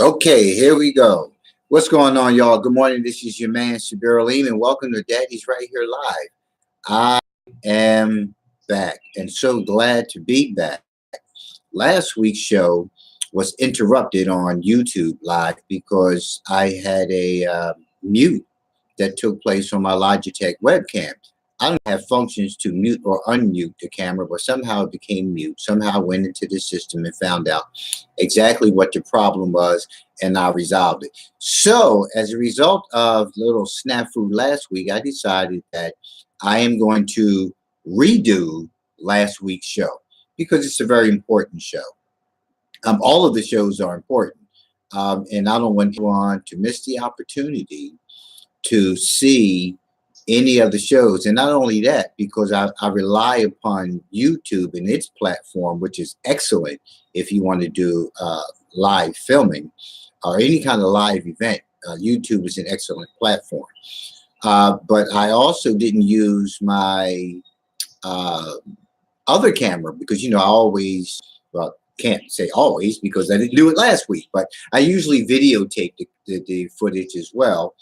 Okay, here we go. What's going on, y'all? Good morning. This is your man, reALITY, and welcome to Daddy's Right Here Live. I am back and so glad to be back. Last week's show was interrupted on YouTube Live because I had a mute that took place on my Logitech webcam. I don't have functions to mute or unmute the camera, but somehow it became mute. Somehow I went into the system and found out exactly what the problem was, and I resolved it. So as a result of little snafu last week, I decided that I am going to redo last week's show because it's a very important show. All of the shows are important, and I don't want anyone to miss the opportunity to see any of the shows. And not only that, because I rely upon YouTube and its platform, which is excellent if you want to do live filming or any kind of live event. YouTube is an excellent platform. But I also didn't use my other camera because, I always, well, can't say always because I didn't do it last week, but I usually videotape the footage as well.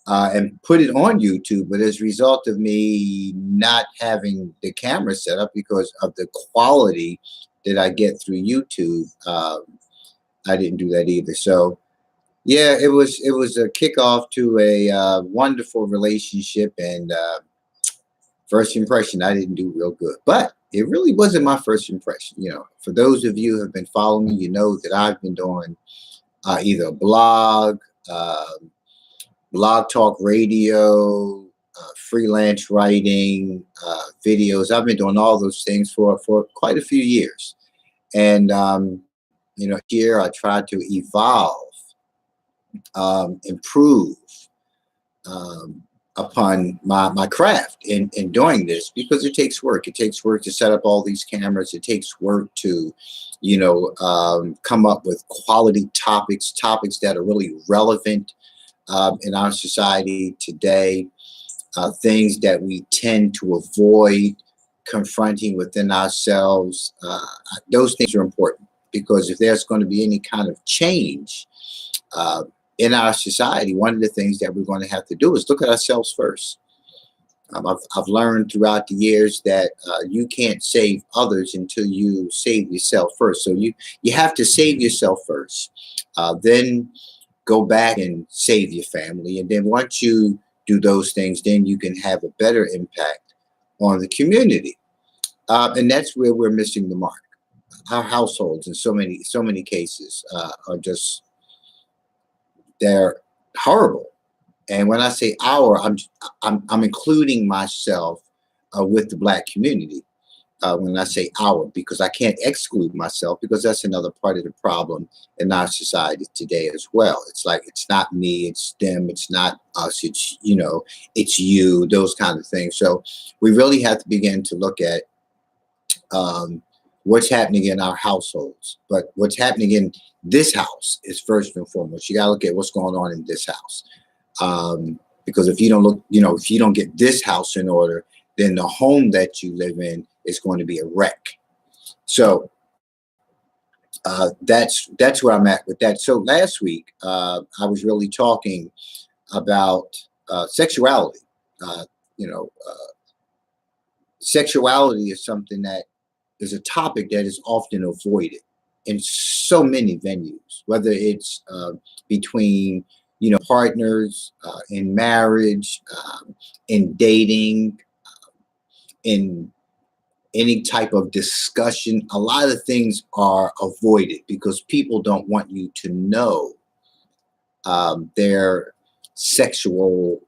And put it on YouTube, but as a result of me not having the camera set up because of the quality that I get through YouTube, I didn't do that either. So, yeah, it was a kickoff to a wonderful relationship, and first impression, I didn't do real good, but it really wasn't my first impression. For those of you who have been following me, you know that I've been doing either a blog, blog talk radio, freelance writing, videos. I've been doing all those things for quite a few years. And, here I try to evolve, improve upon my craft in doing this because it takes work. It takes work to set up all these cameras. It takes work to, come up with quality topics that are really relevant in our society today, things that we tend to avoid confronting within ourselves. Those things are important because if there's going to be any kind of change in our society, one of the things that we're going to have to do is look at ourselves first. I've learned throughout the years that you can't save others until you save yourself first. So you have to save yourself first. Then go back and save your family. And then once you do those things, then you can have a better impact on the community. And that's where we're missing the mark. Our households in so many cases are just, they're horrible. And when I say our, I'm including myself with the Black community. When I say our, because I can't exclude myself because that's another part of the problem in our society today as well. It's like, it's not me, it's them, it's not us, it's, it's you, those kind of things. So we really have to begin to look at what's happening in our households. But what's happening in this house is first and foremost. You got to look at what's going on in this house. Because if you don't look, if you don't get this house in order, then the home that you live in is going to be a wreck. So that's where I'm at with that. So last week, I was really talking about sexuality. Sexuality is something that is a topic that is often avoided in so many venues, whether it's between partners, in marriage, in dating, in any type of discussion. A lot of things are avoided because people don't want you to know their sexual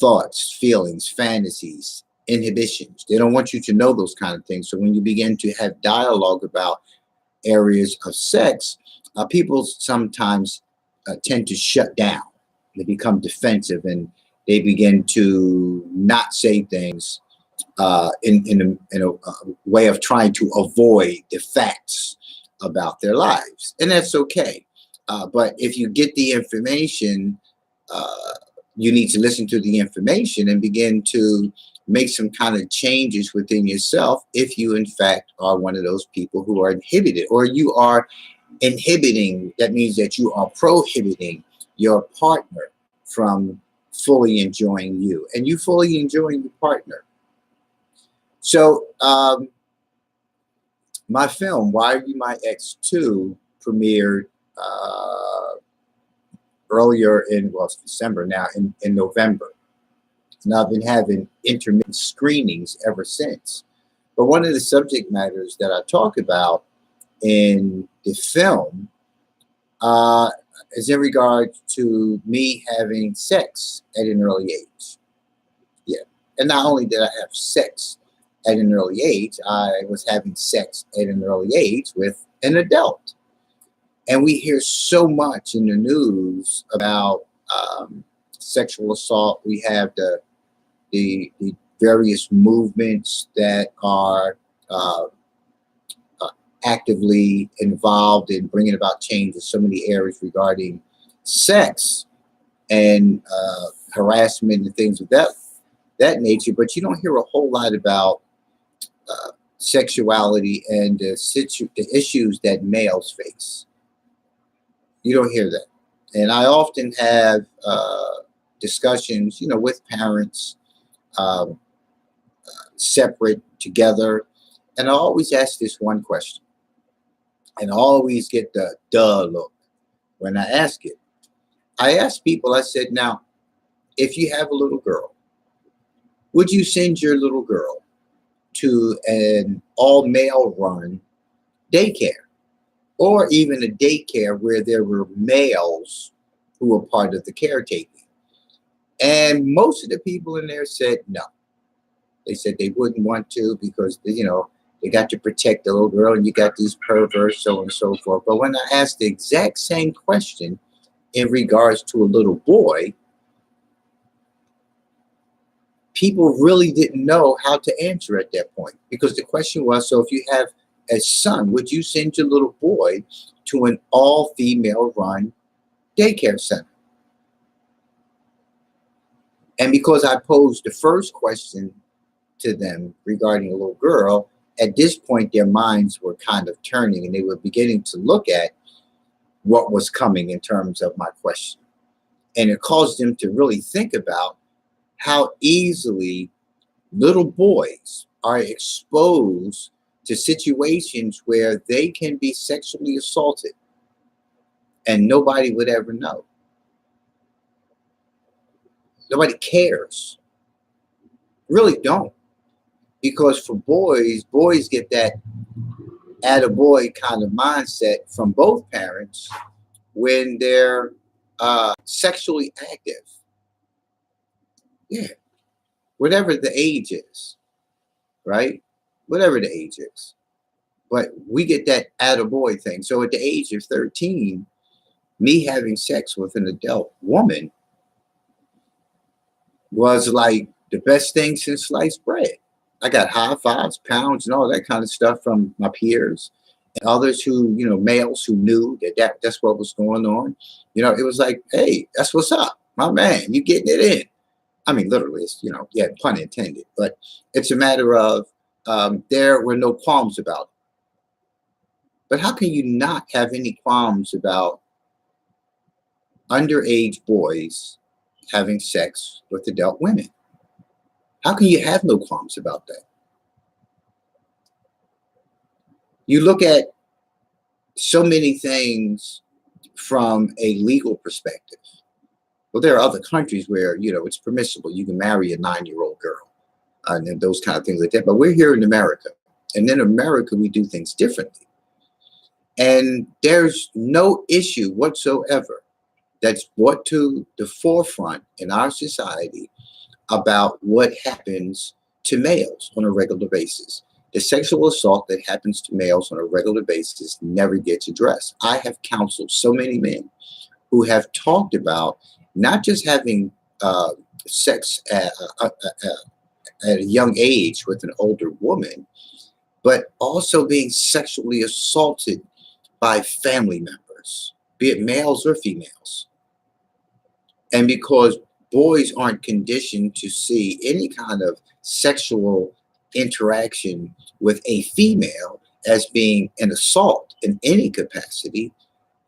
thoughts, feelings, fantasies, inhibitions. They don't want you to know those kind of things. So when you begin to have dialogue about areas of sex, people sometimes tend to shut down. They become defensive and they begin to not say things in a way of trying to avoid the facts about their lives. And that's okay. But if you get the information, you need to listen to the information and begin to make some kind of changes within yourself if you in fact are one of those people who are inhibited, or you are inhibiting, that means that you are prohibiting your partner from fully enjoying you, and you fully enjoying your partner. So my film, Why Are You My Ex 2, premiered earlier in, well, it's December now, in November. And I've been having intermittent screenings ever since. But one of the subject matters that I talk about in the film is in regard to me having sex at an early age. Yeah. And not only did I have sex at an early age, I was having sex at an early age with an adult. And we hear so much in the news about sexual assault. We have the various movements that are actively involved in bringing about change in so many areas regarding sex and harassment and things of that nature. But you don't hear a whole lot about sexuality and the issues that males face. You don't hear that. And I often have discussions, with parents, separate, together. And I always ask this one question. And I always get the duh look when I ask it. I ask people, I said, now, if you have a little girl, would you send your little girl to an all-male run daycare? Or even a daycare where there were males who were part of the caretaking? And most of the people in there said no. They said they wouldn't want to because, they got to protect the little girl and you got these perverts, so on and so forth. But when I asked the exact same question in regards to a little boy, people really didn't know how to answer at that point. Because the question was, so if you have a son, would you send your little boy to an all-female run daycare center? And because I posed the first question to them regarding a little girl, at this point their minds were kind of turning and they were beginning to look at what was coming in terms of my question. And it caused them to really think about how easily little boys are exposed to situations where they can be sexually assaulted and nobody would ever know. Nobody cares. Really don't. Because for boys get that attaboy kind of mindset from both parents when they're sexually active. Yeah. Whatever the age is, right? Whatever the age is. But we get that attaboy thing. So at the age of 13, me having sex with an adult woman was like the best thing since sliced bread. I got high fives, pounds, and all that kind of stuff from my peers and others who, males who knew that's what was going on. It was like, hey, that's what's up, my man. You getting it in. I mean, literally, it's, yeah, pun intended. But it's a matter of there were no qualms about it. But how can you not have any qualms about underage boys having sex with adult women? How can you have no qualms about that? You look at so many things from a legal perspective. Well, there are other countries where, it's permissible. You can marry a 9-year-old girl and those kind of things like that. But we're here in America. And in America, we do things differently. And there's no issue whatsoever that's brought to the forefront in our society about what happens to males on a regular basis. The sexual assault that happens to males on a regular basis never gets addressed. I have counseled so many men who have talked about not just having sex at a young age with an older woman, but also being sexually assaulted by family members, be it males or females. And because boys aren't conditioned to see any kind of sexual interaction with a female as being an assault in any capacity,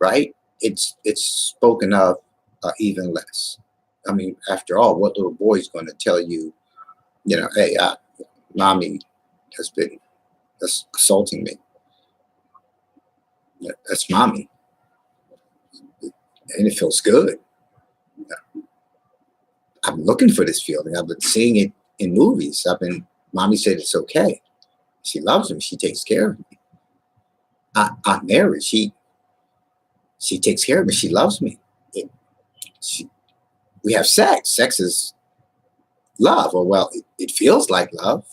right? It's spoken of even less. I mean, after all, what little boy is going to tell you, hey, mommy has been assaulting me. That's mommy, and it feels good. I'm looking for this feeling. I've been seeing it in movies. Mommy said it's okay. She loves me. She takes care of me. Aunt Mary, she takes care of me. She loves me. We have sex. Sex is love, or well, it feels like love.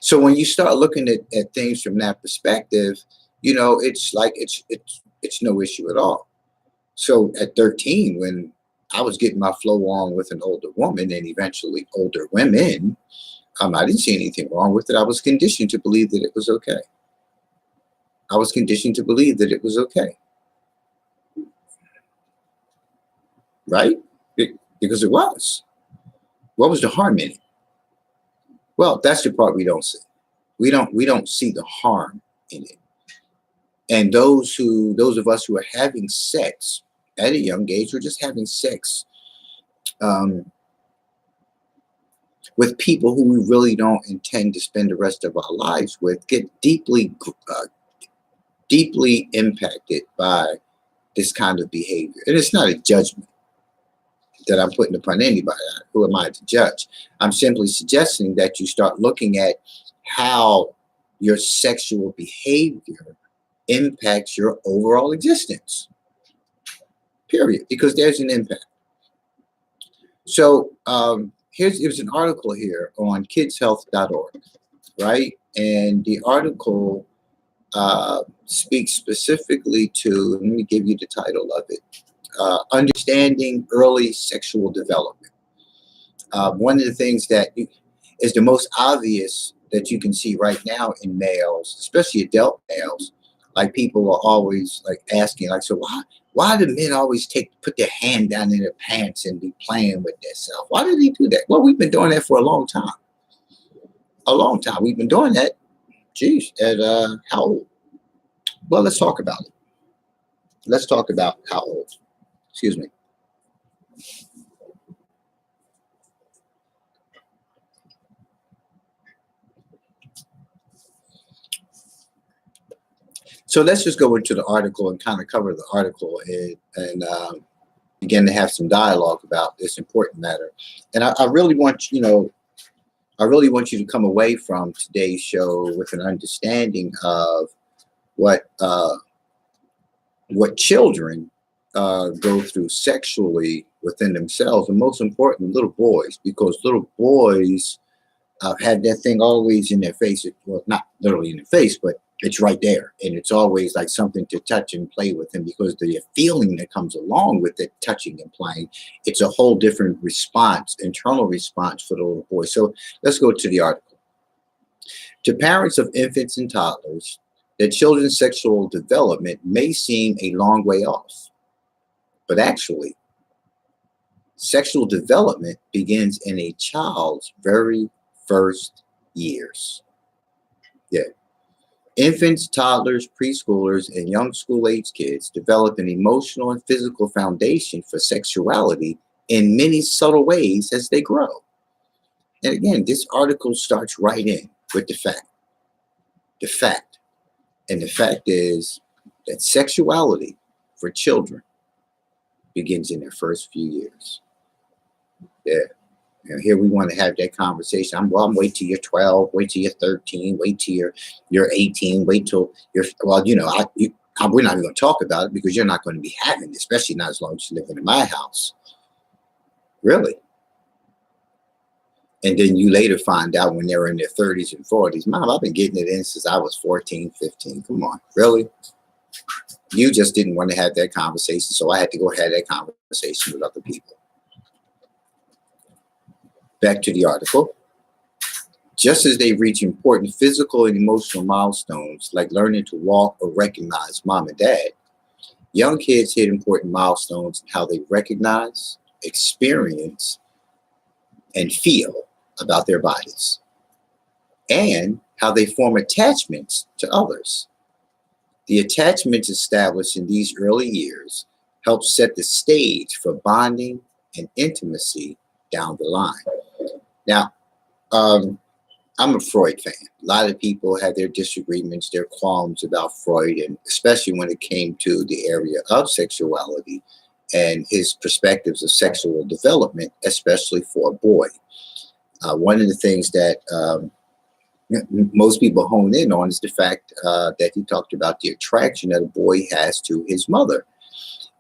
So when you start looking at things from that perspective, it's like it's no issue at all. So at 13, when I was getting my flow on with an older woman and eventually older women, I didn't see anything wrong with it. I was conditioned to believe that it was okay. I was conditioned to believe that it was okay. Right? Because it was. What was the harm in it? Well, that's the part we don't see. We don't see the harm in it. And those of us who are having sex at a young age, we're just having sex with people who we really don't intend to spend the rest of our lives with, get deeply impacted by this kind of behavior. And it's not a judgment that I'm putting upon anybody. Who am I to judge? I'm simply suggesting that you start looking at how your sexual behavior impacts your overall existence, period, because there's an impact. So there's an article here on kidshealth.org, right? And the article speaks specifically to, let me give you the title of it, Understanding Early Sexual Development. One of the things that is the most obvious that you can see right now in males, especially adult males, like people are always like asking, like, so why do men always put their hand down in their pants and be playing with themselves? Why do they do that? Well, we've been doing that for a long time. A long time. We've been doing that. Geez, at how old? Well, let's talk about it. Let's talk about how old. Excuse me. So let's just go into the article and kind of cover the article and begin to have some dialogue about this important matter. And I really want you to come away from today's show with an understanding of what children go through sexually within themselves, and most important, little boys, because little boys have that thing always in their face. Well, not literally in their face, but it's right there, and it's always like something to touch and play with them, because the feeling that comes along with it, touching and playing, it's a whole different response, internal response for the little boy. So let's go to the article. To parents of infants and toddlers, their children's sexual development may seem a long way off, but actually, sexual development begins in a child's very first years. Yeah. Infants, toddlers, preschoolers, and young school-age kids develop an emotional and physical foundation for sexuality in many subtle ways as they grow. And again, this article starts right in with the fact. The fact. And the fact is that sexuality for children begins in their first few years. Yeah. And here we want to have that conversation. I'm wait till you're 12, wait till you're 13, wait till you're 18, wait till you're, well, we're not even going to talk about it, because you're not going to be having it, especially not as long as you're living in my house. Really. And then you later find out when they're in their 30s and 40s, Mom, I've been getting it in since I was 14, 15. Come on, really? You just didn't want to have that conversation, so I had to go have that conversation with other people. Back to the article. Just as they reach important physical and emotional milestones, like learning to walk or recognize mom and dad, young kids hit important milestones in how they recognize, experience, and feel about their bodies, and how they form attachments to others. The attachments established in these early years help set the stage for bonding and intimacy down the line. Now, I'm a Freud fan. A lot of people had their disagreements, their qualms about Freud, and especially when it came to the area of sexuality and his perspectives of sexual development, especially for a boy. One of the things that most people hone in on is the fact that he talked about the attraction that a boy has to his mother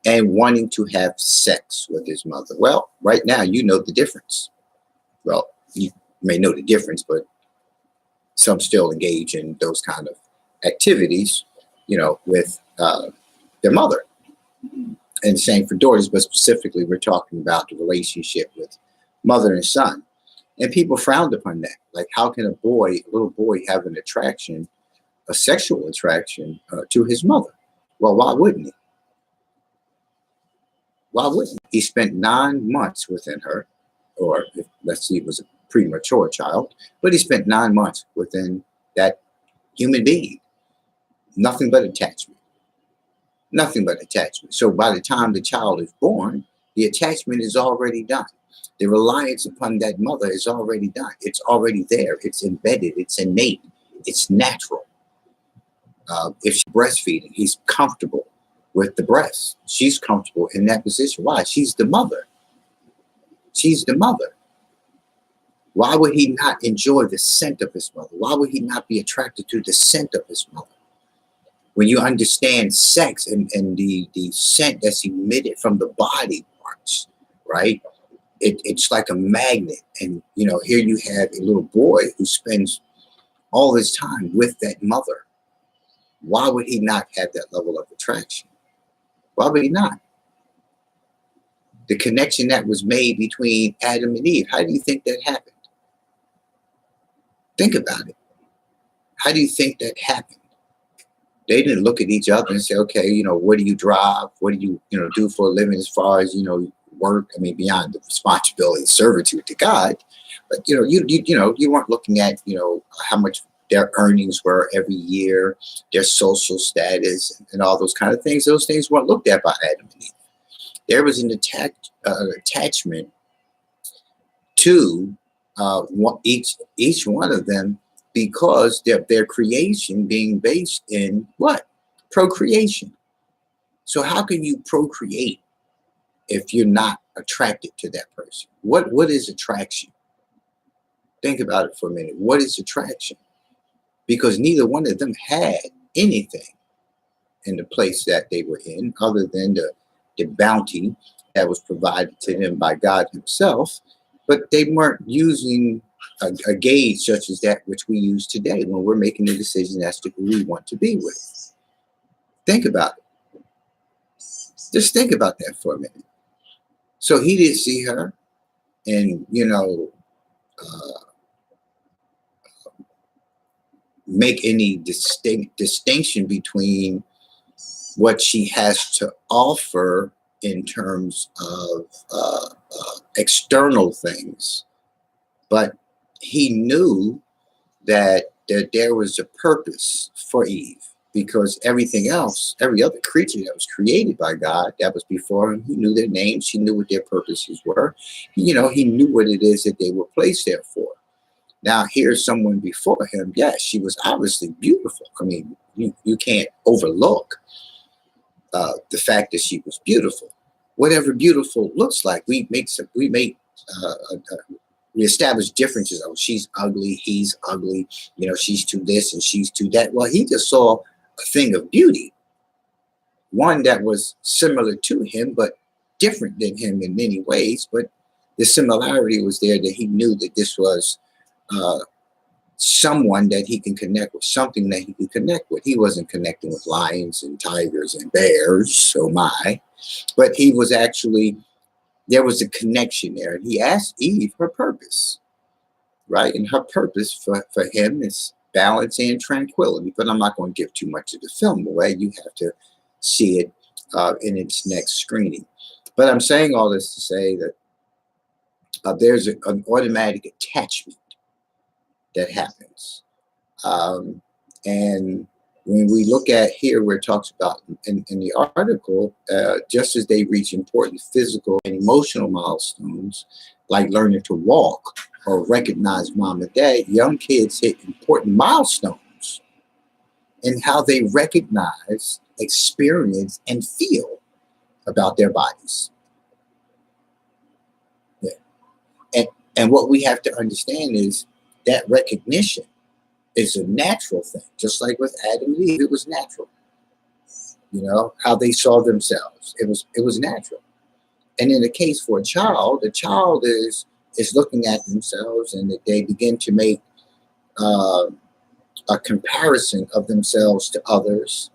and wanting to have sex with his mother. Well, right now, you know the difference. Well, you may know the difference, but some still engage in those kind of activities, with their mother. And same for daughters, but specifically, we're talking about the relationship with mother and son. And people frowned upon that. Like, how can a little boy, have an attraction, a sexual attraction to his mother? Well, why wouldn't he? Why wouldn't he? He spent 9 months within her, or let's see, it was a premature child, but he spent 9 months within that human being. Nothing but attachment. Nothing but attachment. So by the time the child is born, the attachment is already done. The reliance upon that mother is already done. It's already there. It's embedded. It's innate. It's natural. If she's breastfeeding, he's comfortable with the breast. She's comfortable in that position. Why? She's the mother. She's the mother. Why would he not enjoy the scent of his mother? Why would he not be attracted to the scent of his mother? When you understand sex and the scent that's emitted from the body parts, right? It's like a magnet. And, here you have a little boy who spends all his time with that mother. Why would he not have that level of attraction? Why would he not? The connection that was made between Adam and Eve, how do you think that happened? Think about it. How do you think that happened? They didn't look at each other and say, okay, what do you drive? What do you, do for a living as far as, work? I mean, beyond the responsibility and servitude to God. But, you weren't looking at, how much their earnings were every year, their social status, and all those kind of things. Those things weren't looked at by Adam and Eve. There was an attachment to each one of them, because their creation being based in what? Procreation. So how can you procreate if you're not attracted to that person? What is attraction? Think about it for a minute. What is attraction? Because neither one of them had anything in the place that they were in other than the bounty that was provided to them by God himself. But they weren't using a gauge such as that which we use today when we're making a decision as to who we want to be with. Think about it. Just think about that for a minute. So he didn't see her and, make any distinction between what she has to offer in terms of external things. But he knew that there was a purpose for Eve, because everything else, every other creature that was created by God that was before him, he knew their names, he knew what their purposes were. He knew what it is that they were placed there for. Now, here's someone before him. Yes, she was obviously beautiful. I mean, you can't overlook the fact that she was beautiful. Whatever beautiful looks like, we establish differences. Oh, she's ugly, he's ugly, she's to this and she's to that. Well, he just saw a thing of beauty, one that was similar to him, but different than him in many ways. But the similarity was there, that he knew that this was someone that he can connect with, something that he can connect with. He wasn't connecting with lions and tigers and bears, oh my, but he was actually, there was a connection there. And he asked Eve her purpose, right? And her purpose for him is balance and tranquility. But I'm not going to give too much of the film away. You have to see it in its next screening. But I'm saying all this to say that there's an automatic attachment that happens. Um, and when we look at here where it talks about in the article, just as they reach important physical and emotional milestones, like learning to walk or recognize mom and dad, young kids hit important milestones in how they recognize, experience, and feel about their bodies. Yeah. And, and what we have to understand is that recognition is a natural thing, just like with Adam and Eve, it was natural. You know, how they saw themselves. It was natural. And in the case for a child is looking at themselves and that they begin to make uh, a comparison of themselves to others.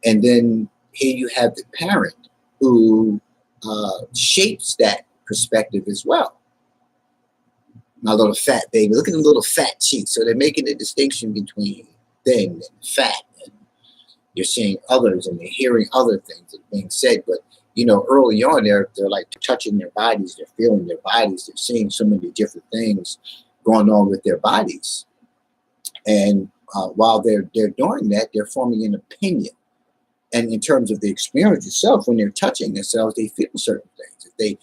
And then here you have the parent who shapes that perspective as well. My little fat baby, look at the little fat cheeks. So they're making a distinction between thin and fat. And you're seeing others and they're hearing other things that are being said. But early on, they're like touching their bodies, they're feeling their bodies, they're seeing so many different things going on with their bodies. And while they're doing that, they're forming an opinion. And in terms of the experience itself, when they're touching themselves, they feel certain things. If they,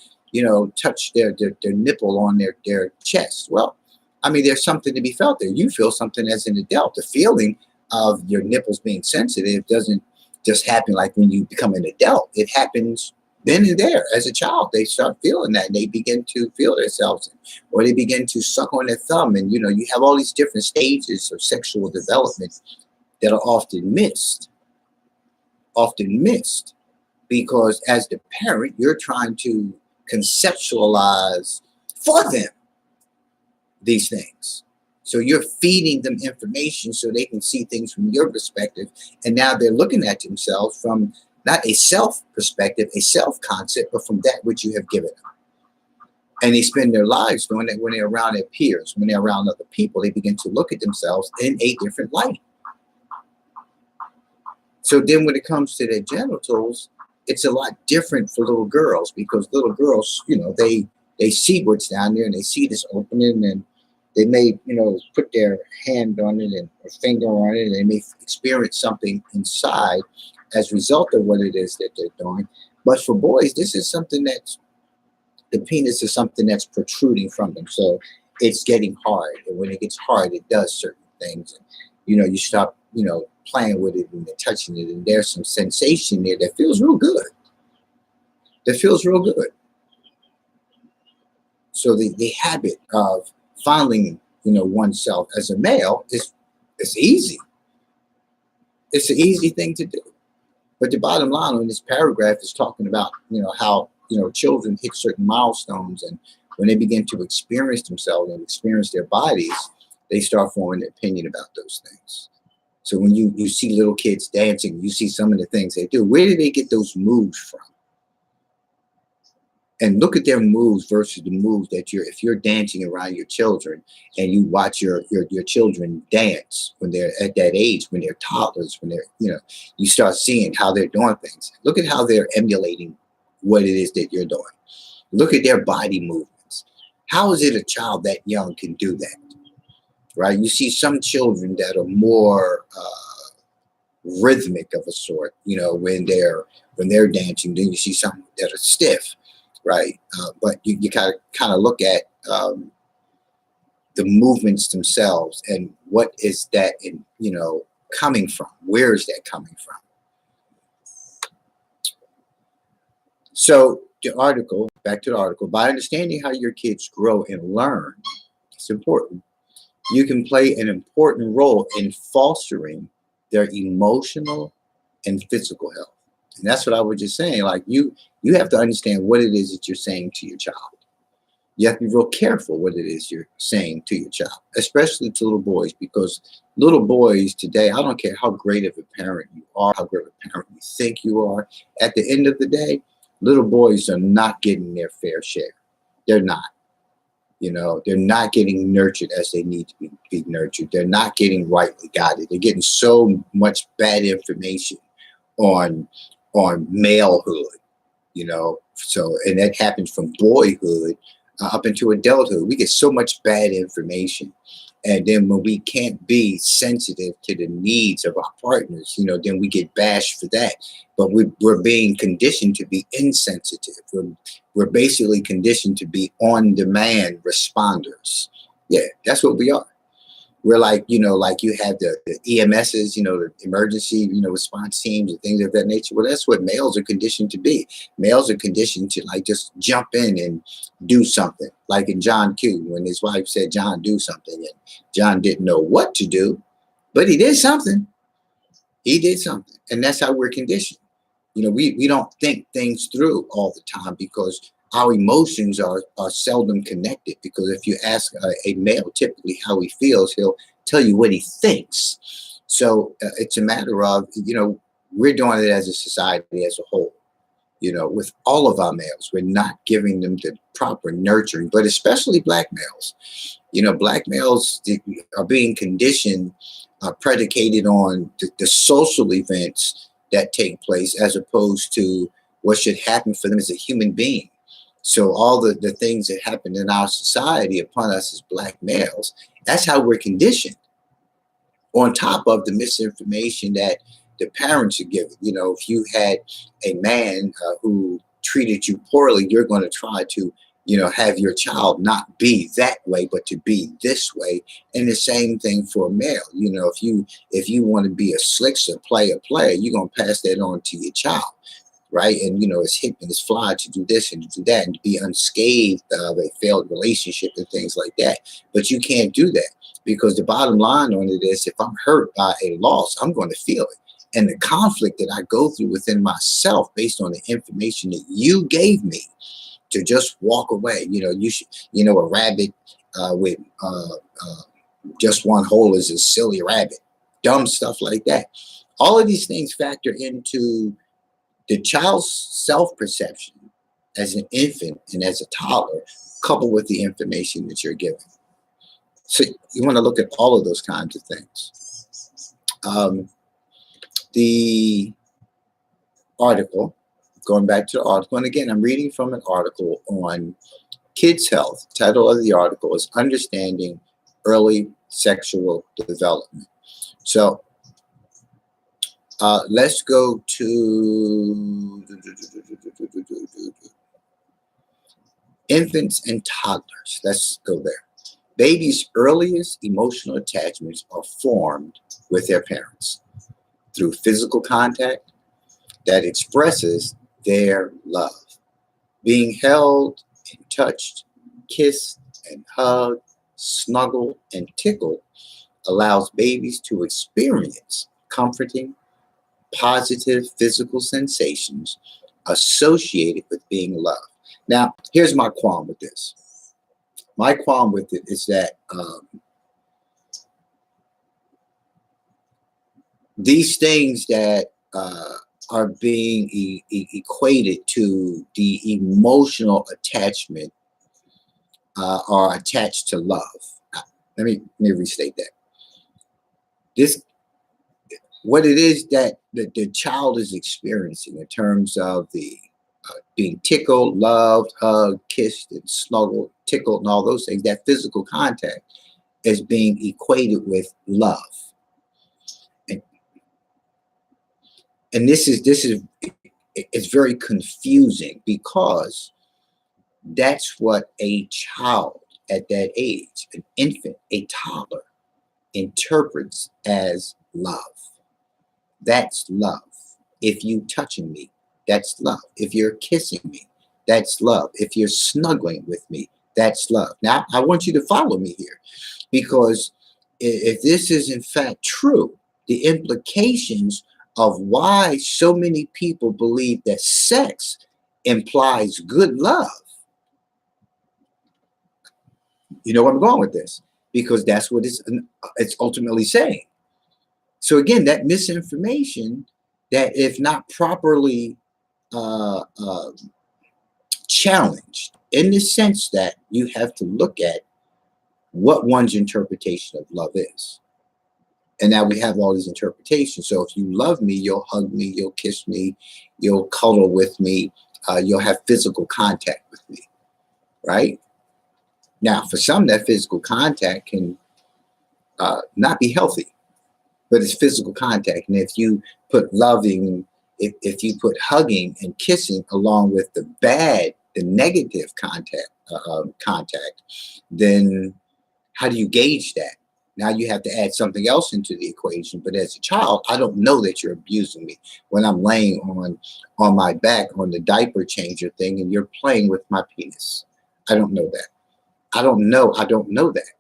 touch their nipple on their chest, well, I mean, there's something to be felt there. You feel something as an adult. The feeling of your nipples being sensitive doesn't just happen like when you become an adult. It happens then and there. As a child, they start feeling that. And they begin to feel themselves, or they begin to suck on their thumb. And, you have all these different stages of sexual development that are often missed because as the parent, you're trying to conceptualize for them these things. So you're feeding them information so they can see things from your perspective. And now they're looking at themselves from not a self perspective, a self concept, but from that which you have given them. And they spend their lives doing that when they're around their peers, when they're around other people, they begin to look at themselves in a different light. So then when it comes to their genitals, it's a lot different for little girls because little girls, they see what's down there and they see this opening and they may, put their hand on it and a finger on it and they may experience something inside as a result of what it is that they're doing. But for boys, this is something the penis is something that's protruding from them. So it's getting hard. And when it gets hard, it does certain things. And, you stop, playing with it and touching it, and there's some sensation there that feels real good. So the habit of fondling, oneself as a male it's easy. It's an easy thing to do. But the bottom line on this paragraph is talking about, how, children hit certain milestones, and when they begin to experience themselves and experience their bodies, they start forming an opinion about those things. So when you see little kids dancing, you see some of the things they do. Where do they get those moves from? And look at their moves versus the moves that if you're dancing around your children and you watch your children dance when they're at that age, when they're toddlers, when they're, you start seeing how they're doing things. Look at how they're emulating what it is that you're doing. Look at their body movements. How is it a child that young can do that? Right? You see some children that are more rhythmic of a sort, when they're dancing. Then you see some that are stiff, right? But you kind of look at the movements themselves and what is that coming from? Where is that coming from? So back to the article, by understanding how your kids grow and learn, it's important. You can play an important role in fostering their emotional and physical health. And that's what I was just saying. Like you have to understand what it is that you're saying to your child. You have to be real careful what it is you're saying to your child, especially to little boys, because little boys today, I don't care how great of a parent you are, how great of a parent you think you are. At the end of the day, little boys are not getting their fair share. They're not. They're not getting nurtured as they need to be nurtured. They're not getting rightly guided. They're getting so much bad information on malehood, So, and that happens from boyhood up into adulthood. We get so much bad information. And then when we can't be sensitive to the needs of our partners, then we get bashed for that. But we're being conditioned to be insensitive. We're basically conditioned to be on-demand responders. Yeah, that's what we are. We're like, like you have the EMSs, the emergency, response teams and things of that nature. Well, that's what males are conditioned to be. Males are conditioned to like just jump in and do something. Like in John Q, when his wife said, John, do something. And John didn't know what to do, but he did something. He did something. And that's how we're conditioned. We don't think things through all the time because our emotions are seldom connected. Because if you ask a male typically how he feels, he'll tell you what he thinks. So it's a matter of, we're doing it as a society as a whole. With all of our males, we're not giving them the proper nurturing, but especially black males. Black males are being conditioned, predicated on the social events that take place as opposed to what should happen for them as a human being. So all the things that happen in our society upon us as black males, that's how we're conditioned. On top of the misinformation that the parents are giving. If you had a man who treated you poorly, you're going to try to, have your child not be that way, but to be this way. And the same thing for a male. If you want to be a slickster, player, you're going to pass that on to your child. Right. And, it's hip and it's fly to do this and to do that and to be unscathed of a failed relationship and things like that. But you can't do that because the bottom line on it is if I'm hurt by a loss, I'm going to feel it. And the conflict that I go through within myself based on the information that you gave me to just walk away. You should, a rabbit with just one hole is a silly rabbit, dumb stuff like that. All of these things factor into the child's self-perception as an infant and as a toddler, coupled with the information that you're given. So you want to look at all of those kinds of things. The article, going back to the article, and again, I'm reading from an article on kids' health. The title of the article is Understanding Early Sexual Development. So let's go to infants and toddlers. Let's go there. Babies' earliest emotional attachments are formed with their parents through physical contact that expresses their love. Being held and touched, kissed and hugged, snuggled and tickled allows babies to experience comforting, positive physical sensations associated with being loved. Now, here's my qualm with this. My qualm with it is that these things that are being equated to the emotional attachment are attached to love. Let me restate that. What it is that the child is experiencing in terms of the being tickled, loved, hugged, kissed, and snuggled, tickled, and all those things, that physical contact is being equated with love. And this is it's very confusing because that's what a child at that age, an infant, a toddler, interprets as love. That's love. If you touching me, that's love. If you're kissing me, that's love. If you're snuggling with me, that's love. Now, I want you to follow me here, because if this is in fact true, the implications of why so many people believe that sex implies good love. You know where I'm going with this? Because that's what it's ultimately saying. So again, that misinformation, that if not properly challenged, in the sense that you have to look at what one's interpretation of love is. And now we have all these interpretations. So if you love me, you'll hug me, you'll kiss me, you'll cuddle with me, you'll have physical contact with me, right? Now, for some, that physical contact can not be healthy. But it's physical contact. And if you put loving, if you put hugging and kissing along with the negative contact, then how do you gauge that? Now you have to add something else into the equation. But as a child, I don't know that you're abusing me when I'm laying on my back on the diaper changer thing and you're playing with my penis. I don't know that. I don't know. I don't know that.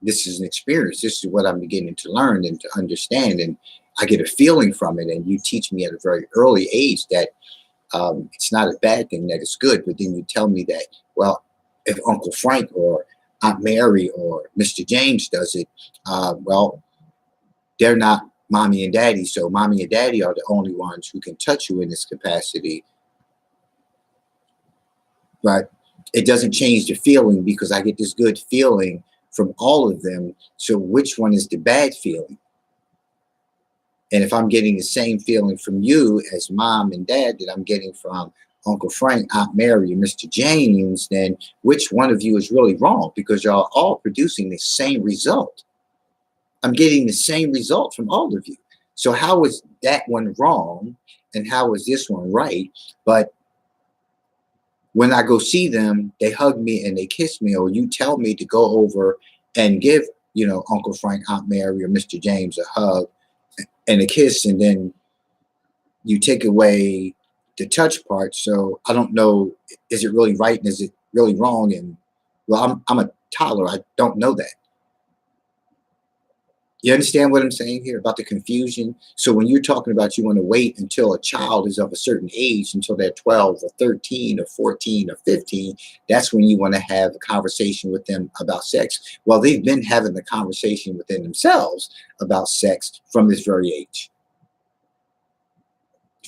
This is an experience. This is what I'm beginning to learn and to understand. And I get a feeling from it. And you teach me at a very early age that it's not a bad thing, that it's good. But then you tell me that, well, if Uncle Frank or Aunt Mary or Mr. James does it, well, they're not mommy and daddy. So mommy and daddy are the only ones who can touch you in this capacity. But it doesn't change the feeling because I get this good feeling from all of them. So which one is the bad feeling? And if I'm getting the same feeling from you as mom and dad that I'm getting from Uncle Frank, Aunt Mary, and Mr. James, then which one of you is really wrong? Because y'all all producing the same result. I'm getting the same result from all of you. So how is that one wrong? And how is this one right? But when I go see them, they hug me and they kiss me, or you tell me to go over and give, Uncle Frank, Aunt Mary, or Mr. James a hug and a kiss, and then you take away the touch part. So I don't know, is it really right and is it really wrong? And well, I'm a toddler. I don't know that. You understand what I'm saying here about the confusion? So when you're talking about you want to wait until a child is of a certain age, until they're 12 or 13 or 14 or 15, that's when you want to have a conversation with them about sex. Well, they've been having the conversation within themselves about sex from this very age.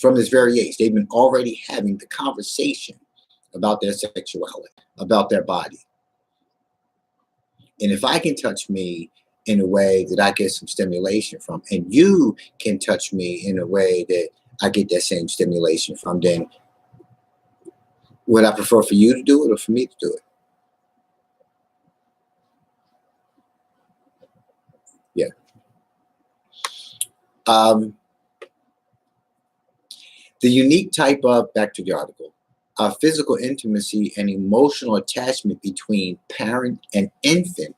From this very age, they've been already having the conversation about their sexuality, about their body. And if I can touch me in a way that I get some stimulation from, and you can touch me in a way that I get that same stimulation from, then would I prefer for you to do it or for me to do it? Yeah. The unique type of, back to the article, physical intimacy and emotional attachment between parent and infant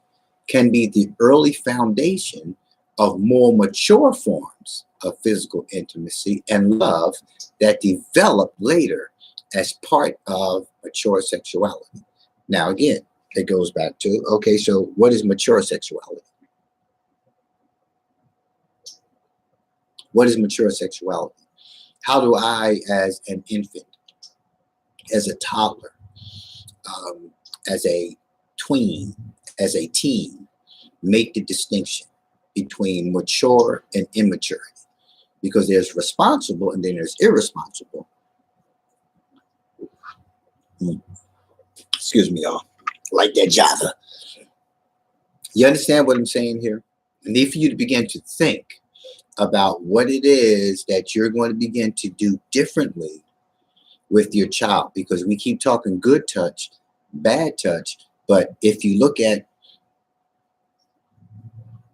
can be the early foundation of more mature forms of physical intimacy and love that develop later as part of mature sexuality. Now, again, it goes back to, okay, so what is mature sexuality? What is mature sexuality? How do I, as an infant, as a toddler, as a tween, as a teen, make the distinction between mature and immaturity? Because there's responsible and then there's irresponsible. Excuse me, y'all. Like that Java. You understand what I'm saying here? I need for you to begin to think about what it is that you're going to begin to do differently with your child, because we keep talking good touch, bad touch. But if you look at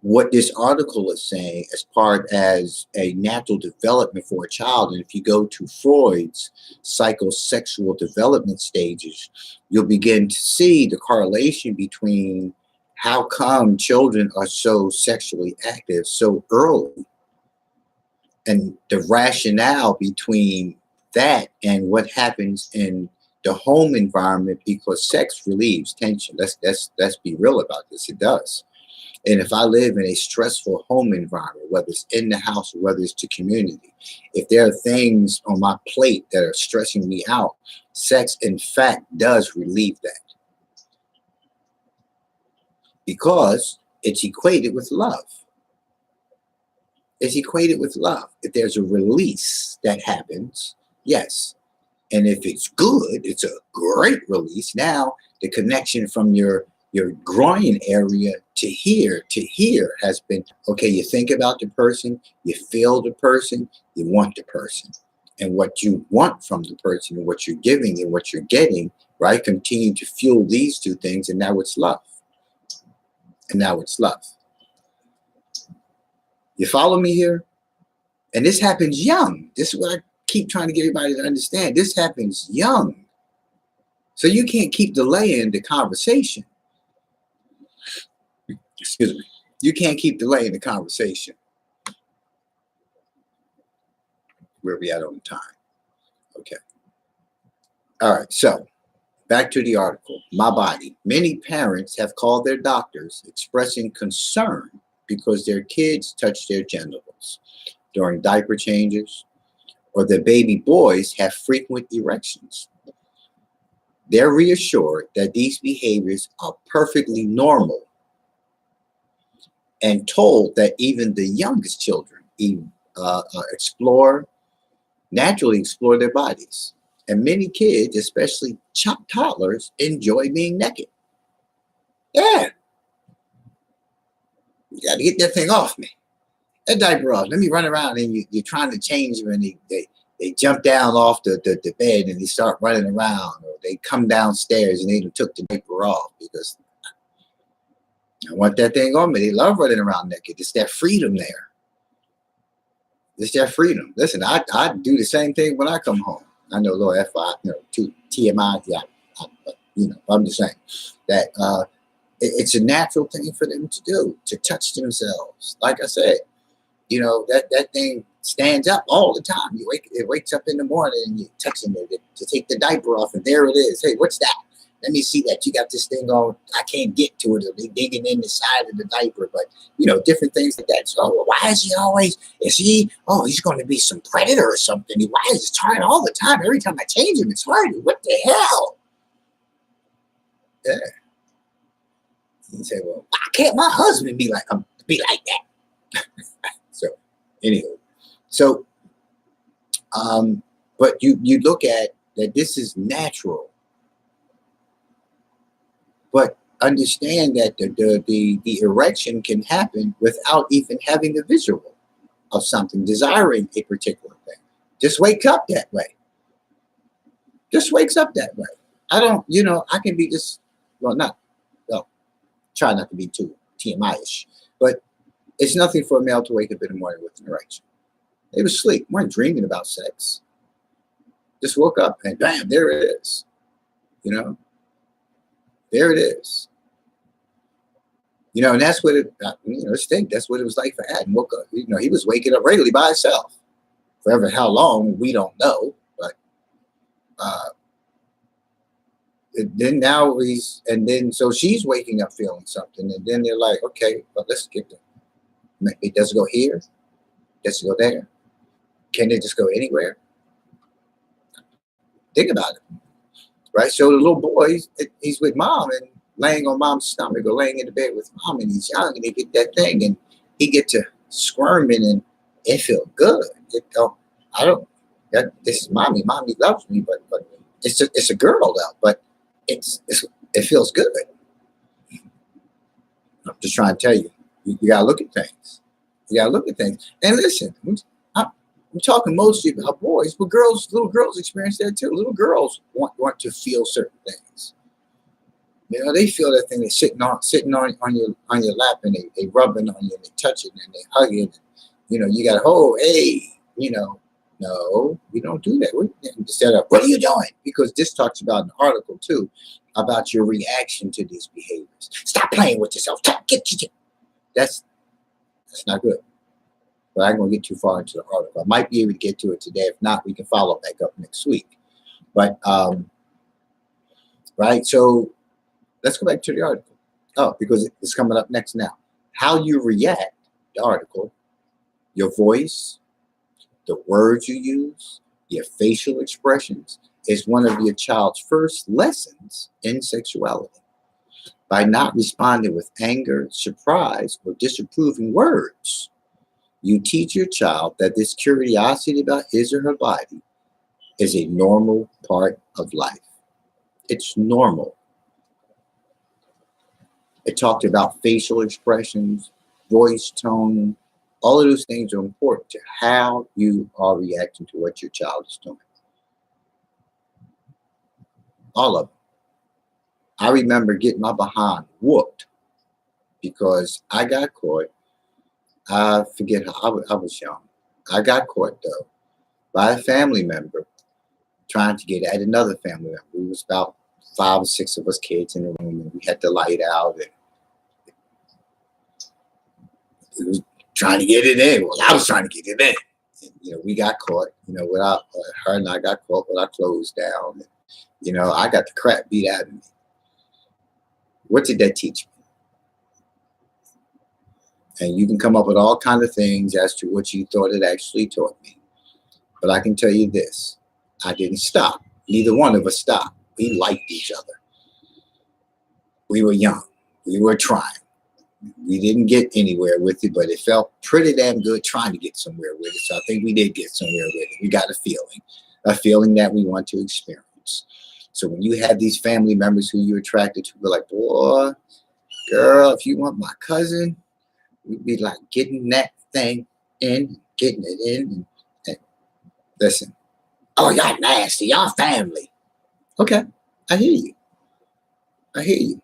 what this article is saying as part as a natural development for a child, and if you go to Freud's psychosexual development stages, you'll begin to see the correlation between how come children are so sexually active so early, and the rationale between that and what happens in the home environment, because sex relieves tension. Let's be real about this. It does. And if I live in a stressful home environment, whether it's in the house or whether it's to community, if there are things on my plate that are stressing me out, sex, in fact, does relieve that. Because it's equated with love. It's equated with love. If there's a release that happens, yes. And if it's good, it's a great release. Now, the connection from your groin area to here has been, okay, you think about the person, you feel the person, you want the person. And what you want from the person and what you're giving and what you're getting, right, continue to fuel these two things, and now it's love. And now it's love. You follow me here? And this happens young. This is what I keep trying to get everybody to understand. This happens young. So you can't keep delaying the conversation. Excuse me. You can't keep delaying the conversation. Where we at on time? Okay. All right. So back to the article. My body. Many parents have called their doctors expressing concern because their kids touch their genitals during diaper changes, or their baby boys have frequent erections. They're reassured that these behaviors are perfectly normal and told that even the youngest children naturally explore their bodies. And many kids, especially toddlers, enjoy being naked. Yeah, you got to get that thing off me. That diaper off. Let me run around, and you're trying to change them, and they jump down off the bed and they start running around, or they come downstairs and they took the diaper off because I want that thing on me. They love running around naked. It's that freedom there. It's that freedom. Listen, I do the same thing when I come home. I know, Lord, FI, to TMI, yeah, I'm just saying that it's a natural thing for them to do, to touch themselves. Like I said, that thing stands up all the time. It wakes up in the morning and you touch it to take the diaper off, and there it is. Hey, what's that? Let me see that. You got this thing on. I can't get to it. They're digging in the side of the diaper, but different things like that. So why is he always? Oh, he's going to be some predator or something. Why is he hard all the time? Every time I change him, it's hard. What the hell? Yeah. You say, well, why can't my husband be like that? So, anyway, but you look at that. This is natural. But understand that the erection can happen without even having a visual of something, desiring a particular thing. Just wake up that way. Just wakes up that way. I don't, I can be try not to be too TMI-ish, but it's nothing for a male to wake up in the morning with an erection. They were asleep, weren't dreaming about sex. Just woke up and bam, there it is. There it is. And that's what that's what it was like for Adam. Woke up, he was waking up regularly by himself. Forever how long, we don't know. But so she's waking up feeling something. And then they're like, okay, well, let's get them. It doesn't go here. Does it go there? Can it just go anywhere? Think about it. Right, so the little boy, he's with mom and laying on mom's stomach or laying in the bed with mom, and he's young, and they get that thing, and he get to squirming, and it feel good. This is mommy. Mommy loves me, but it's a girl though. But it feels good. I'm just trying to tell you, you gotta look at things. You gotta look at things, and listen. I'm talking mostly about boys, but little girls experience that too. Little girls want to feel certain things. They feel that thing. They're sitting on your lap, and they rubbing on you, and they touch it, and they hug it. And, you got no, you don't do that. Instead of, what are you doing? Because this talks about an article too about your reaction to these behaviors. Stop playing with yourself. That's not good. But I'm going to get too far into the article. I might be able to get to it today. If not, we can follow back up next week. But, right, so let's go back to the article. Oh, because it's coming up next now. How you react, the article, your voice, the words you use, your facial expressions is one of your child's first lessons in sexuality. By not responding with anger, surprise, or disapproving words, you teach your child that this curiosity about his or her body is a normal part of life. It's normal. It talked about facial expressions, voice tone. All of those things are important to how you are reacting to what your child is doing. All of them. I remember getting my behind whooped because I got caught I forget how I was young. I got caught though by a family member trying to get at another family member. We was about 5 or 6 of us kids in the room, and we had the light out, and we was trying to get it in. Well, I was trying to get it in. And, we got caught. Without her and I got caught with our clothes down. And, I got the crap beat out of me. What did that teach me? And you can come up with all kinds of things as to what you thought it actually taught me. But I can tell you this: I didn't stop. Neither one of us stopped. We liked each other. We were young. We were trying. We didn't get anywhere with it, but it felt pretty damn good trying to get somewhere with it. So I think we did get somewhere with it. We got a feeling that we want to experience. So when you have these family members who you're attracted to, be like, boy, girl, if you want my cousin, we'd be like getting that thing in, getting it in. And listen, oh, y'all nasty, y'all family. Okay, I hear you.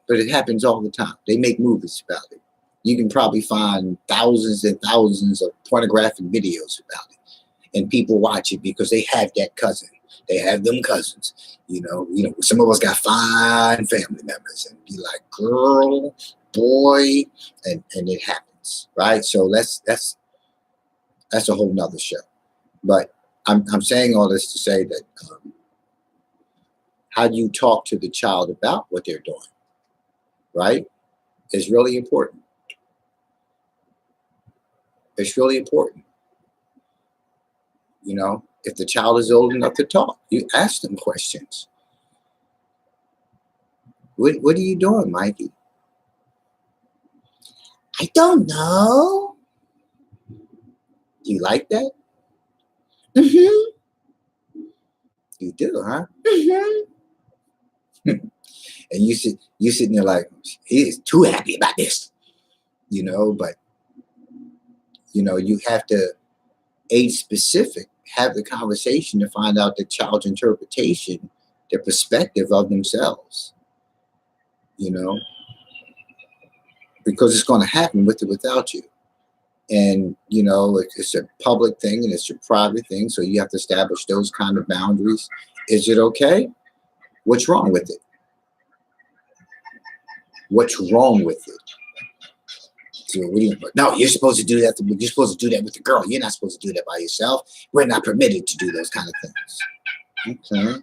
But it happens all the time. They make movies about it. You can probably find thousands and thousands of pornographic videos about it. And people watch it because they have that cousin. They have them cousins. Some of us got fine family members and be like, girl, boy, and it happens, right? So that's a whole nother show. But I'm saying all this to say that how you talk to the child about what they're doing, right, is really important. It's really important. If the child is old enough to talk, you ask them questions. What are you doing, Mikey? I don't know. You like that? Mm-hmm. You do, huh? Mm-hmm. And you sitting there like, he is too happy about this, but you have to age specific, have the conversation to find out the child's interpretation, their perspective of themselves, because it's going to happen with or without you. And, it's a public thing and it's a private thing. So you have to establish those kind of boundaries. Is it okay? What's wrong with it? What's wrong with it? So no, you're supposed to do that. You're supposed to do that with the girl. You're not supposed to do that by yourself. We're not permitted to do those kind of things. Okay.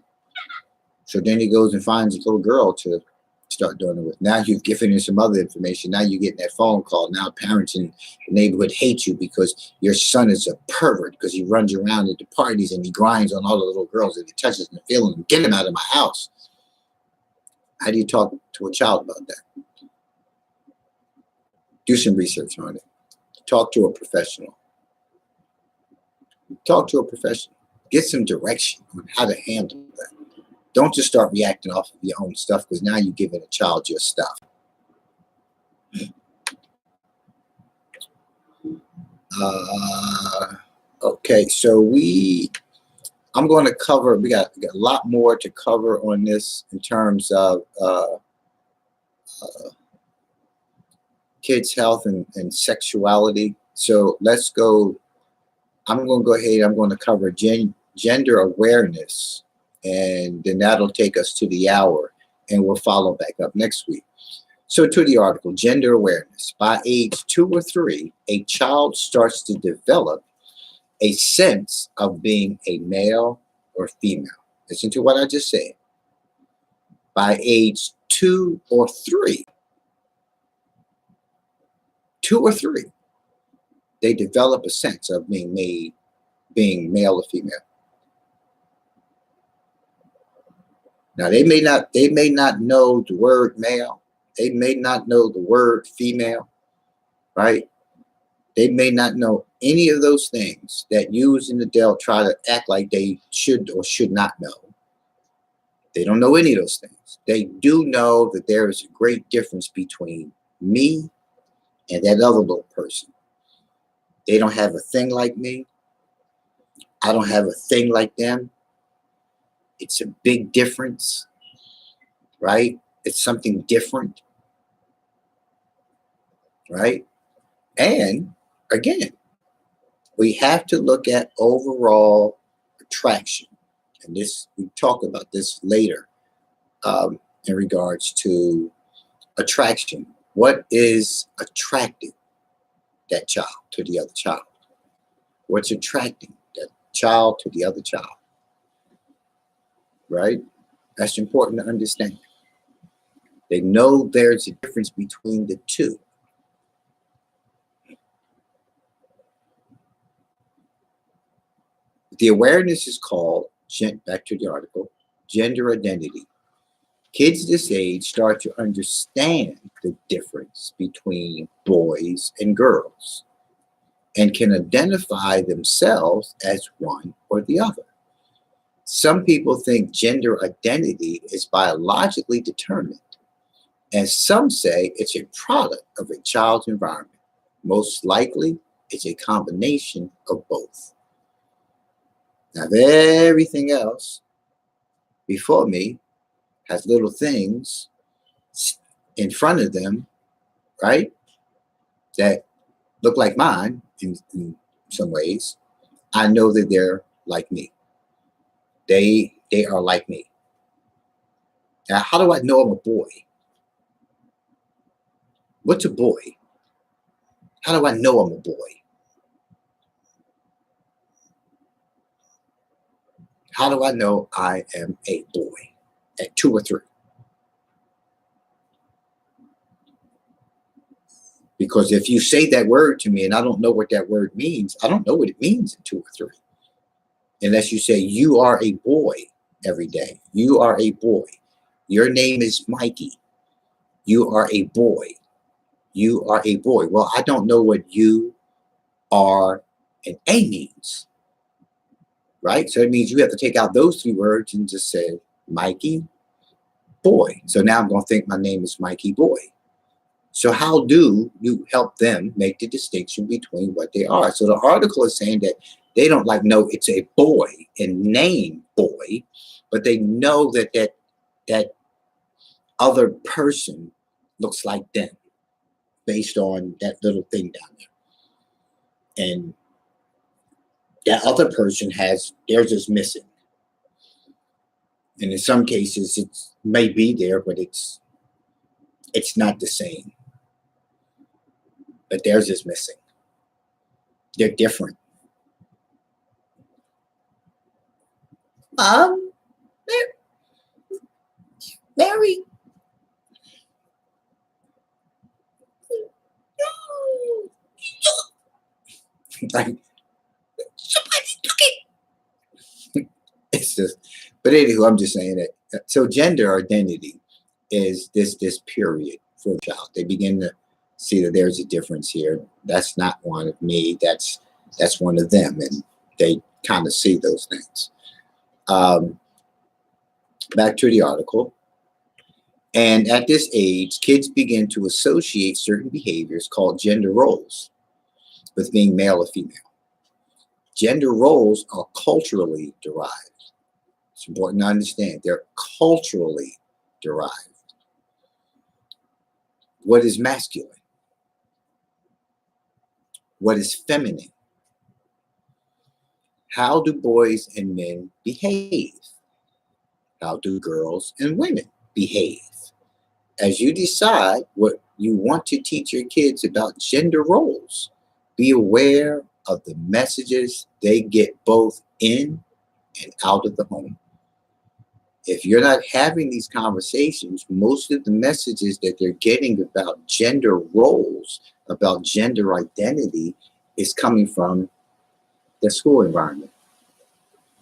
So then he goes and finds a little girl to start doing it with. Now you've given him some other information. Now you're getting that phone call. Now parents in the neighborhood hate you because your son is a pervert because he runs around at the parties and he grinds on all the little girls and he touches them, feeling them. Get him out of my house. How do you talk to a child about that? Do some research on it. Talk to a professional. Talk to a professional. Get some direction on how to handle that. Don't just start reacting off of your own stuff because now you're giving a child your stuff. Okay, so I'm going to cover, we got a lot more to cover on this in terms of kids' health and sexuality. So let's go. I'm going to go ahead. I'm going to cover gender awareness, and then that'll take us to the hour, and we'll follow back up next week. So to the article, gender awareness. By age 2 or 3, a child starts to develop a sense of being a male or female. Listen to what I just said. By age 2 or 3, they develop a sense of being male or female. Now they may not know the word male. They may not know the word female, right? They may not know any of those things that you and adult try to act like they should or should not know. They don't know any of those things. They do know that there is a great difference between me and that other little person. They don't have a thing like me. I don't have a thing like them. It's a big difference, right? It's something different, right? And again, we have to look at overall attraction. And this, we talk about this later in regards to attraction. What is attracting that child to the other child? What's attracting that child to the other child? Right? That's important to understand. They know there's a difference between the two. The awareness is called, back to the article, gender identity. Kids this age start to understand the difference between boys and girls and can identify themselves as one or the other. Some people think gender identity is biologically determined, and some say it's a product of a child's environment. Most likely, it's a combination of both. Now, everything else before me has little things in front of them, right, that look like mine in some ways. I know that they're like me. They are like me. Now, how do I know I'm a boy? What's a boy? How do I know I'm a boy? How do I know I am a boy at 2 or 3? Because if you say that word to me and I don't know what that word means, I don't know what it means at 2 or 3. Unless you say you are a boy every day. You are a boy. Your name is Mikey. You are a boy. You are a boy. Well, I don't know what you are and a means. Right? So it means you have to take out those 3 words and just say Mikey, boy. So now I'm going to think my name is Mikey Boy. So how do you help them make the distinction between what they are? So the article is saying that they don't like know it's a boy and name boy, but they know that that other person looks like them based on that little thing down there. And that other person has, theirs is missing. And in some cases, it may be there, but it's not the same. But theirs is missing. They're different. Mary. Like, somebody took it. It's just, but anywho, I'm just saying that. So gender identity is this period for a child. They begin to see that there's a difference here. That's not one of me. That's one of them, and they kind of see those things. Back to the article. And at this age, kids begin to associate certain behaviors called gender roles with being male or female. Gender roles are culturally derived. It's important to understand they're culturally derived. What is masculine? What is feminine? How do boys and men behave? How do girls and women behave? As you decide what you want to teach your kids about gender roles, be aware of the messages they get both in and out of the home. If you're not having these conversations, most of the messages that they're getting about gender roles, about gender identity, is coming from the school environment.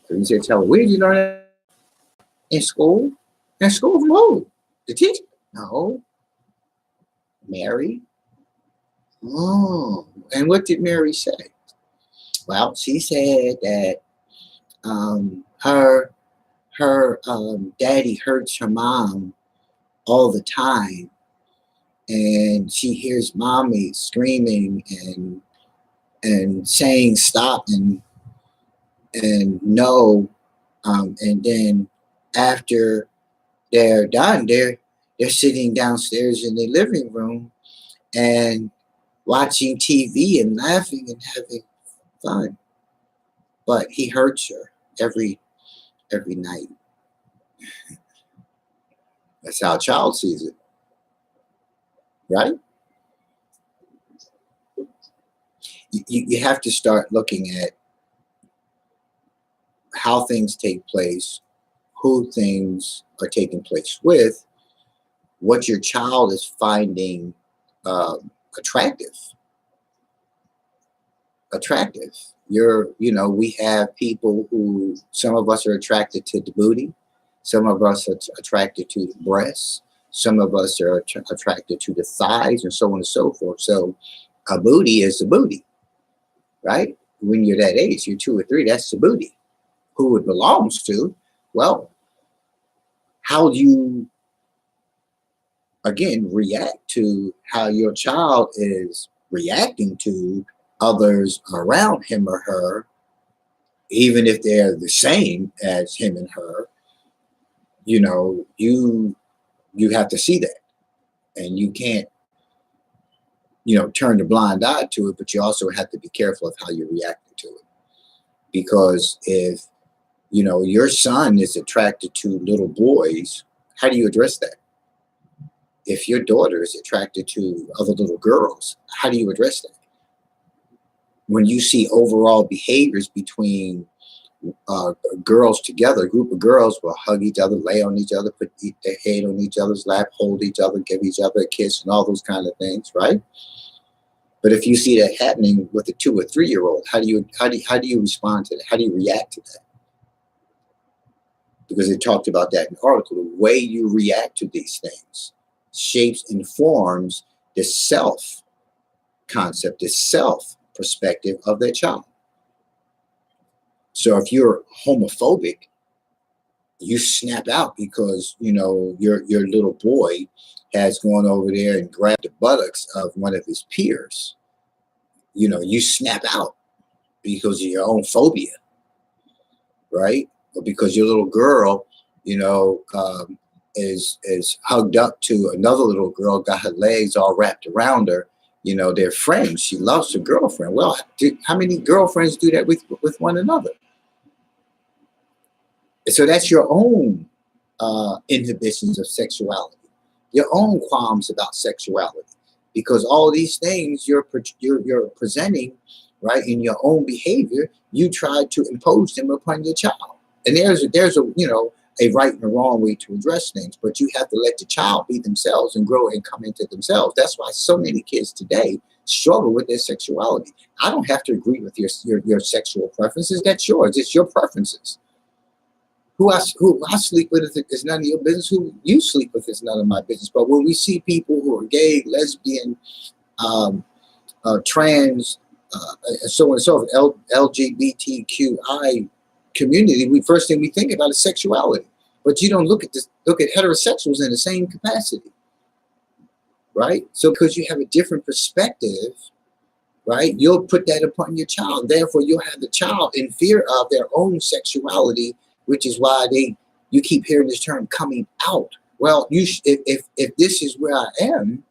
So you say, tell her, where did you learn that? In school? In school from who? The teacher? No. Mary? Oh, and what did Mary say? Well, she said that her daddy hurts her mom all the time, and she hears mommy screaming and saying stop and no, and then after they're done, they're sitting downstairs in the living room, and watching TV and laughing and having fun. But he hurts her every night. That's how a child sees it, right? You have to start looking at how things take place, who things are taking place with, what your child is finding attractive. We have people who, some of us are attracted to the booty, some of us are attracted to the breasts, some of us are attracted to the thighs, and so on and so forth. So a booty is a booty, right? When you're that age, you're 2 or 3, that's the booty. Who it belongs to? Well, how do you, again, react to how your child is reacting to others around him or her, even if they're the same as him and her? You have to see that, and you can't turn the blind eye to it, but you also have to be careful of how you're reacting to it, because if your son is attracted to little boys, how do you address that? If your daughter is attracted to other little girls, how do you address that? When you see overall behaviors between girls together, a group of girls will hug each other, lay on each other, put their head on each other's lap, hold each other, give each other a kiss, and all those kind of things, right? But if you see that happening with a 2 or 3-year-old, how do you respond to that? How do you react to that? Because it talked about that in the article. The way you react to these things shapes and forms the self concept, the self perspective of that child. So if you're homophobic, you snap out because your little boy has gone over there and grabbed the buttocks of one of his peers. You snap out because of your own phobia, right? Or because your little girl, is hugged up to another little girl, got her legs all wrapped around her. They're friends. She loves her girlfriend. Well, how many girlfriends do that with one another? So that's your own inhibitions of sexuality, your own qualms about sexuality, because all these things you're presenting, right, in your own behavior, you try to impose them upon your child. And there's a right and a wrong way to address things, but you have to let the child be themselves and grow and come into themselves. That's why so many kids today struggle with their sexuality. I don't have to agree with your sexual preferences. That's yours. It's your preferences. Who I sleep with is none of your business. Who you sleep with is none of my business. But when we see people who are gay, lesbian, trans, so on and so forth, LGBTQI community, first thing we think about is sexuality. But you don't look at heterosexuals in the same capacity, right? So because you have a different perspective, right, you'll put that upon your child. Therefore, you'll have the child in fear of their own sexuality, which is why you keep hearing this term coming out. Well, if this is where I am,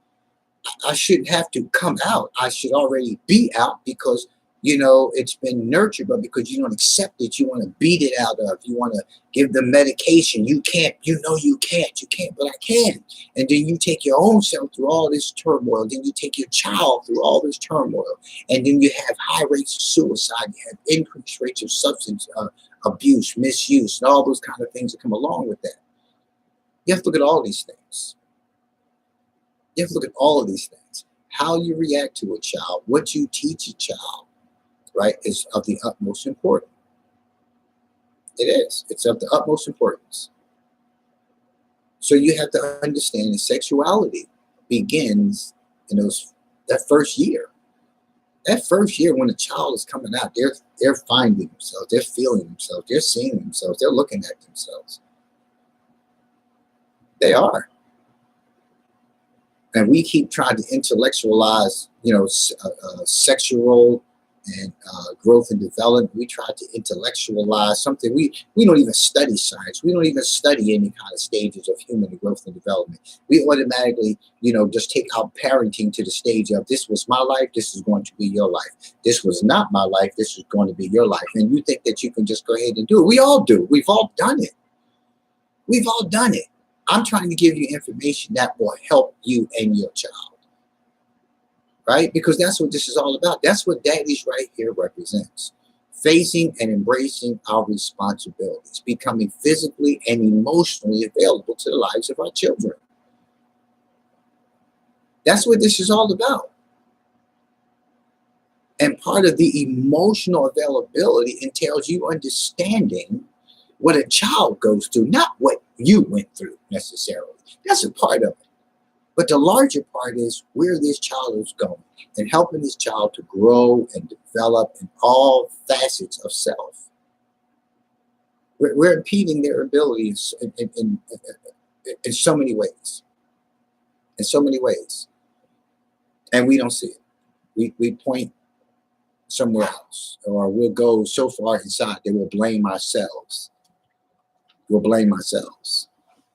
I shouldn't have to come out. I should already be out because it's been nurtured, but because you don't accept it, you want to beat it out of. You want to give them medication. You can't. You can't, but I can. And then you take your own self through all this turmoil. Then you take your child through all this turmoil, and then you have high rates of suicide. You have increased rates of substance abuse, misuse, and all those kind of things that come along with that. You have to look at all these things. You have to look at all of these things. How you react to a child, what you teach a child, right, is of the utmost importance. It is. It's of the utmost importance. So you have to understand that sexuality begins in that first year. That first year when a child is coming out, they're finding themselves, they're feeling themselves, they're seeing themselves, they're looking at themselves. They are. And we keep trying to intellectualize, sexual and growth and development. We try to intellectualize something. We don't even study science. We don't even study any kind of stages of human growth and development. We automatically, just take our parenting to the stage of, this was my life, this is going to be your life. This was not my life, this is going to be your life. And you think that you can just go ahead and do it. We all do. We've all done it. We've all done it. I'm trying to give you information that will help you and your child. Right? Because that's what this is all about. That's what Daddy's Right Here represents. Facing and embracing our responsibilities, becoming physically and emotionally available to the lives of our children. That's what this is all about. And part of the emotional availability entails you understanding what a child goes through, not what you went through necessarily. That's a part of it. But the larger part is where this child is going and helping this child to grow and develop in all facets of self. We're impeding their abilities in so many ways. In so many ways. And we don't see it. We point somewhere else, or we'll go so far inside that we'll blame ourselves. We'll blame ourselves.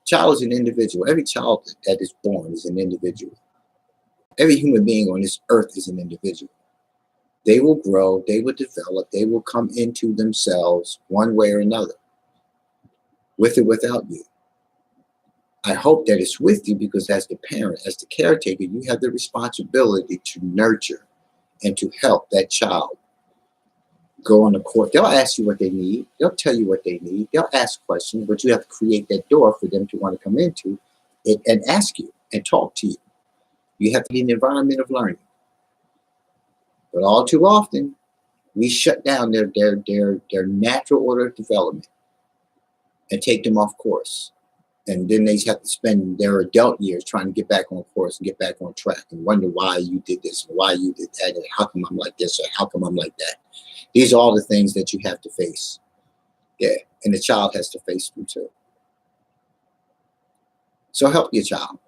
Child is an individual. Every child that is born is an individual. Every human being on this earth is an individual. They will grow, they will develop, they will come into themselves one way or another, with or without you. I hope that it's with you, because as the parent, as the caretaker, you have the responsibility to nurture and to help that child go on the course. They'll ask you what they need. They'll tell you what they need. They'll ask questions, but you have to create that door for them to want to come into it and ask you and talk to you. You have to be in an environment of learning. But all too often, we shut down their natural order of development and take them off course. And then they have to spend their adult years trying to get back on course and get back on track and wonder why you did this and why you did that and how come I'm like this or how come I'm like that. These are all the things that you have to face. Yeah, and the child has to face them too. So help your child.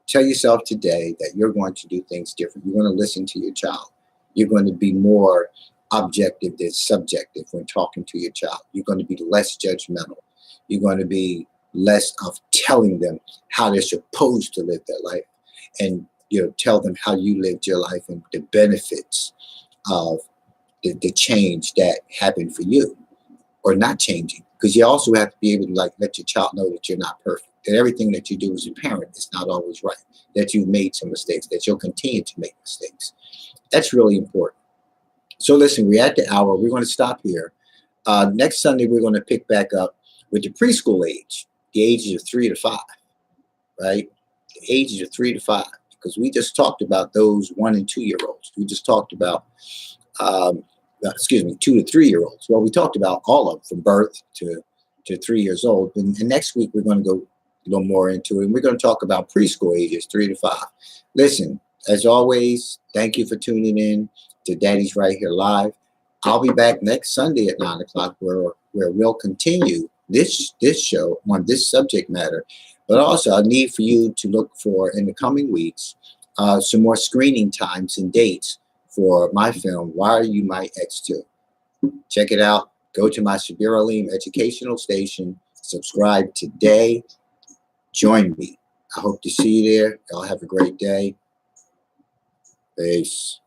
Tell yourself today that you're going to do things different. You're going to listen to your child. You're going to be more objective than subjective when talking to your child. You're going to be less judgmental. You're going to be less of telling them how they're supposed to live their life, and tell them how you lived your life and the benefits of the change that happened for you, or not changing. Because you also have to be able to let your child know that you're not perfect, that everything that you do as a parent is not always right, that you've made some mistakes, that you'll continue to make mistakes. That's really important. So listen, we're at the hour. We're going to stop here. Next Sunday, we're going to pick back up with the preschool age, the ages of 3 to 5, right? The ages of 3 to 5, because we just talked about those 1 and 2 year olds. We just talked about, 2 to 3 year olds. Well, we talked about all of them from birth to 3 years old. And next week, we're going to go a little more into it. And we're going to talk about preschool ages 3 to 5. Listen, as always, thank you for tuning in to Daddy's Right Here Live. I'll be back next Sunday at 9 o'clock where we'll continue this show on this subject matter. But also, I need for you to look for, in the coming weeks, some more screening times and dates for my film, Why Are You My X2? Check it out. Go to my Shabir Aleem educational station. Subscribe today. Join me. I hope to see you there. Y'all have a great day. Peace.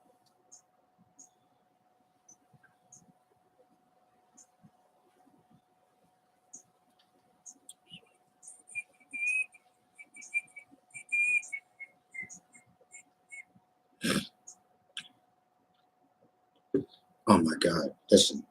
Oh my God. Listen.